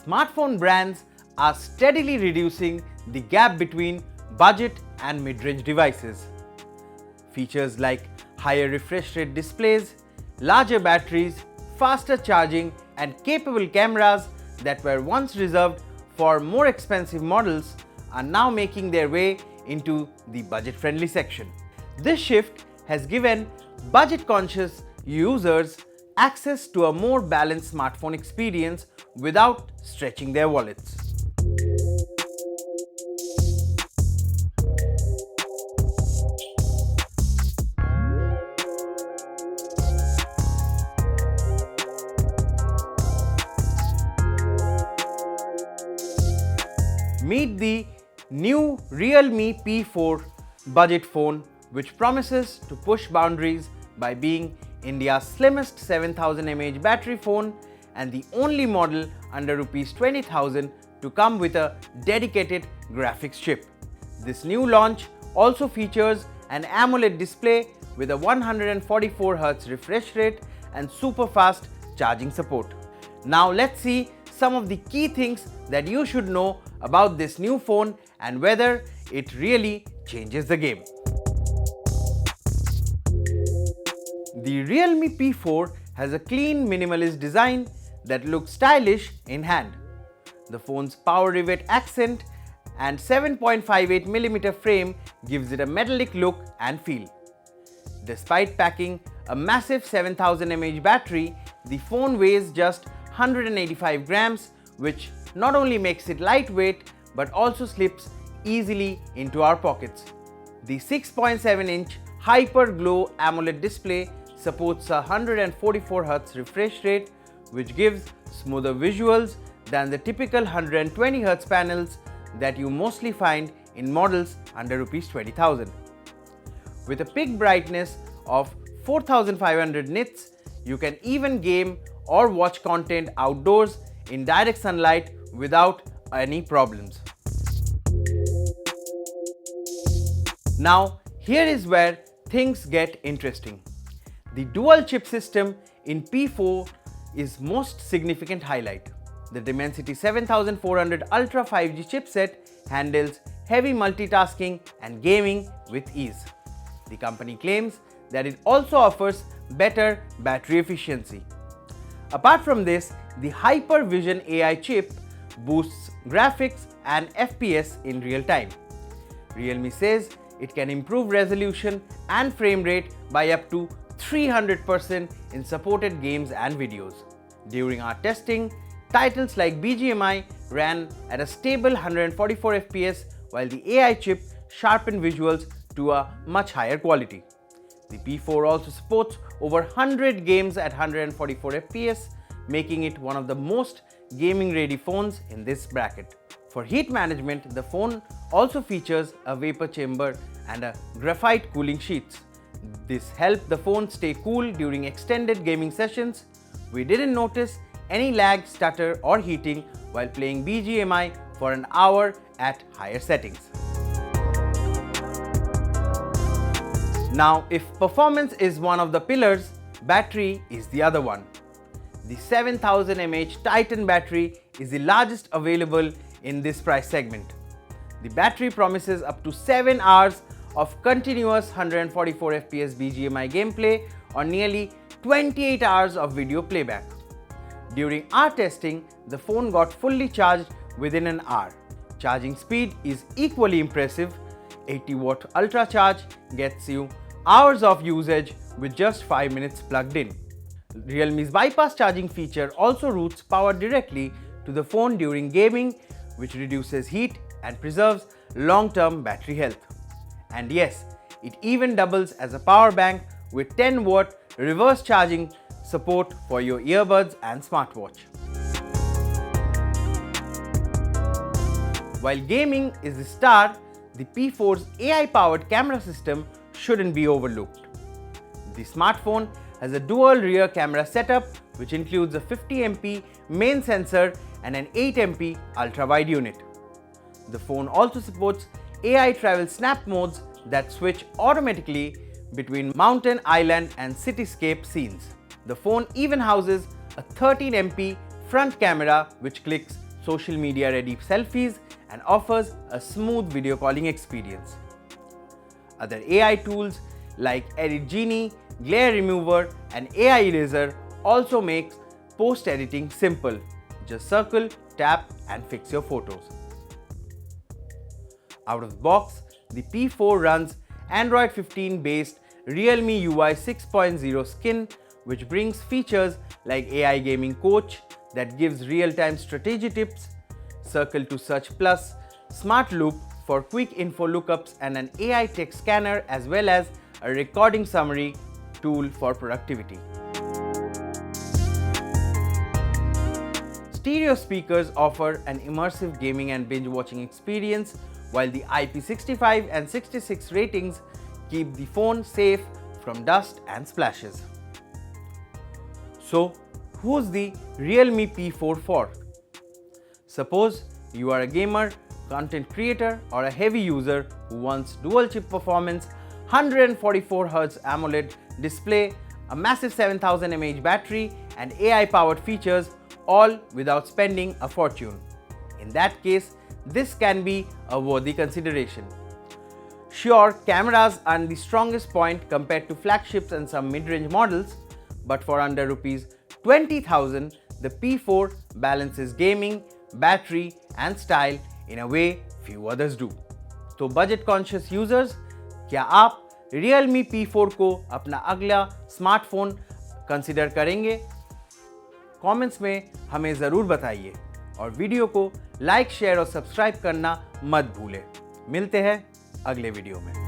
Smartphone brands are steadily reducing the gap between budget and mid-range devices. Features like higher refresh rate displays, larger batteries, faster charging, and capable cameras that were once reserved for more expensive models are now making their way into the budget-friendly section. This shift has given budget-conscious users access to a more balanced smartphone experience without stretching their wallets. Meet the new Realme P4 budget phone, which promises to push boundaries by being India's slimmest 7000mAh battery phone and the only model under Rs 20,000 to come with a dedicated graphics chip. This new launch also features an AMOLED display with a 144Hz refresh rate and super fast charging support. Now let's see some of the key things that you should know about this new phone and whether it really changes the game. The Realme P4 has a clean minimalist design that looks stylish in hand. The phone's power rivet accent and 7.58mm frame gives it a metallic look and feel. Despite packing a massive 7000mAh battery, the phone weighs just 185 grams, which not only makes it lightweight but also slips easily into our pockets. The 6.7-inch Hyper Glow AMOLED display supports a 144Hz refresh rate, which gives smoother visuals than the typical 120Hz panels that you mostly find in models under Rs 20,000. With a peak brightness of 4500 nits, you can even game or watch content outdoors in direct sunlight without any problems. Now, here is where things get interesting. The dual chip system in P4 is most significant highlight. The Dimensity 7400 Ultra 5G chipset handles heavy multitasking and gaming with ease. The company claims that it also offers better battery efficiency. Apart from this, the Hyper Vision AI chip boosts graphics and FPS in real time. Realme says it can improve resolution and frame rate by up to 300% in supported games and videos. During our testing, titles like BGMI ran at a stable 144 FPS, while the AI chip sharpened visuals to a much higher quality. The P4 also supports over 100 games at 144 FPS, making it one of the most gaming-ready phones in this bracket. For heat management, the phone also features a vapor chamber and a graphite cooling sheets. This helped the phone stay cool during extended gaming sessions. We didn't notice any lag, stutter or heating while playing BGMI for an hour at higher settings. Now, if performance is one of the pillars, battery is the other one. The 7000mAh Titan battery is the largest available in this price segment. The battery promises up to 7 hours of continuous 144 FPS BGMI gameplay or nearly 28 hours of video playback. During our testing, the phone got fully charged within an hour. Charging speed is equally impressive. 80-watt ultra charge gets you hours of usage with just 5 minutes plugged in. Realme's bypass charging feature also routes power directly to the phone during gaming, which reduces heat and preserves long-term battery health. And yes, it even doubles as a power bank with 10-watt reverse charging support for your earbuds and smartwatch. While gaming is the star, the P4's AI-powered camera system shouldn't be overlooked. The smartphone has a dual rear camera setup, which includes a 50MP main sensor and an 8MP ultra-wide unit. The phone also supports AI travel snap modes that switch automatically between mountain, island and cityscape scenes. The phone even houses a 13MP front camera which clicks social media ready selfies, and offers a smooth video calling experience. Other AI tools like Edit Genie, Glare Remover, and AI Eraser also make post editing simple. Just circle, tap, and fix your photos. Out of the box, the P4 runs Android 15 based Realme UI 6.0 skin, which brings features like AI Gaming Coach that gives real-time strategy tips, Circle to Search Plus, Smart Loop for quick info lookups, and an AI text scanner, as well as a recording summary tool for productivity. Stereo speakers offer an immersive gaming and binge watching experience, while the IP65 and 66 ratings keep the phone safe from dust and splashes. So, who's the Realme P4 for? Suppose you are a gamer, content creator, or a heavy user who wants dual chip performance, 144Hz AMOLED display, a massive 7000mAh battery, and AI powered features, all without spending a fortune. In that case, this can be a worthy consideration. Sure, cameras are the strongest point compared to flagships and some mid-range models, but for under Rs 20,000, the P4 balances gaming, battery, and style in a way few others do. तो budget conscious users, क्या आप Realme P4 को अपना अगला smartphone consider करेंगे? Comments में हमें ज़रूर बताइए और वीडियो को लाइक, शेयर और सब्सक्राइब करना मत भूलें। मिलते हैं अगले वीडियो में।